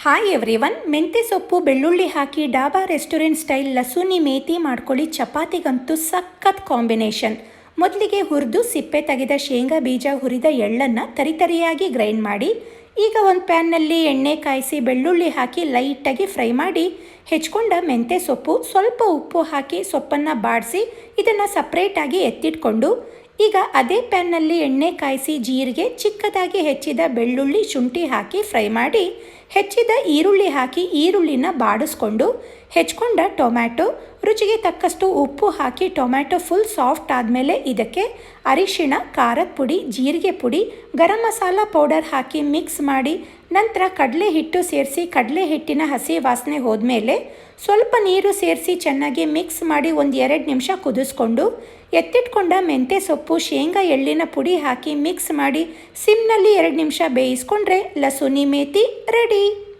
Hi everyone, ಮೆಂತ್ಯ ಸೊಪ್ಪು ಬೆಳ್ಳುಳ್ಳಿ ಹಾಕಿ ಡಾಬಾ ರೆಸ್ಟೋರೆಂಟ್ ಸ್ಟೈಲ್ ಲಸೂನಿ ಮೇಥಿ ಮಾಡ್ಕೊಳ್ಳಿ. ಚಪಾತಿಗಂತೂ ಸಖತ್ ಕಾಂಬಿನೇಷನ್. ಮೊದಲಿಗೆ ಹುರಿದು ಸಿಪ್ಪೆ ತೆಗೆದ ಶೇಂಗಾ ಬೀಜ, ಹುರಿದ ಎಳ್ಳನ್ನು ತರಿತರಿಯಾಗಿ ಗ್ರೈಂಡ್ ಮಾಡಿ, ಈಗ ಒಂದು ಪ್ಯಾನ್ನಲ್ಲಿ ಎಣ್ಣೆ ಕಾಯಿಸಿ ಬೆಳ್ಳುಳ್ಳಿ ಹಾಕಿ ಲೈಟಾಗಿ ಫ್ರೈ ಮಾಡಿ ಹೆಚ್ಕೊಂಡ ಮೆಂತ್ಯ ಸೊಪ್ಪು, ಸ್ವಲ್ಪ ಉಪ್ಪು ಹಾಕಿ ಸೊಪ್ಪನ್ನು ಬಾಡಿಸಿ ಇದನ್ನು ಸಪ್ರೇಟಾಗಿ ಎತ್ತಿಟ್ಕೊಂಡು, ಈಗ ಅದೇ ಪ್ಯಾನ್ನಲ್ಲಿ ಎಣ್ಣೆ ಕಾಯಿಸಿ ಜೀರಿಗೆ, ಚಿಕ್ಕದಾಗಿ ಹೆಚ್ಚಿದ ಬೆಳ್ಳುಳ್ಳಿ, ಶುಂಠಿ ಹಾಕಿ ಫ್ರೈ ಮಾಡಿ ಹೆಚ್ಚಿದ ಈರುಳ್ಳಿ ಹಾಕಿ ಈರುಳ್ಳಿನ ಬಾಡಿಸ್ಕೊಂಡು ಹೆಚ್ಕೊಂಡ ಟೊಮ್ಯಾಟೊ, ರುಚಿಗೆ ತಕ್ಕಷ್ಟು ಉಪ್ಪು ಹಾಕಿ ಟೊಮ್ಯಾಟೊ ಫುಲ್ ಸಾಫ್ಟ್ ಆದಮೇಲೆ ಇದಕ್ಕೆ ಅರಿಶಿಣ, ಖಾರದ ಪುಡಿ, ಜೀರಿಗೆ ಪುಡಿ, ಗರಂ ಮಸಾಲ ಪೌಡರ್ ಹಾಕಿ ಮಿಕ್ಸ್ ಮಾಡಿ ನಂತರ ಕಡಲೆ ಹಿಟ್ಟು ಸೇರಿಸಿ ಕಡಲೆ ಹಿಟ್ಟಿನ ಹಸಿ ವಾಸನೆ ಹೋದ್ಮೇಲೆ ಸ್ವಲ್ಪ ನೀರು ಸೇರಿಸಿ ಚೆನ್ನಾಗಿ ಮಿಕ್ಸ್ ಮಾಡಿ 1-2 ನಿಮಿಷ ಕುದಿಸ್ಕೊಂಡು ಎತ್ತಿಟ್ಕೊಂಡ ಮೆಂತ್ಯ ಸೊಪ್ಪು, ಶೇಂಗಾ ಎಳ್ಳಿನ ಪುಡಿ ಹಾಕಿ ಮಿಕ್ಸ್ ಮಾಡಿ ಸಿಮ್ನಲ್ಲಿ 2 ನಿಮಿಷ ಬೇಯಿಸ್ಕೊಂಡ್ರೆ ಲಸೂನಿ ಮೇಥಿ ರೆಡಿ.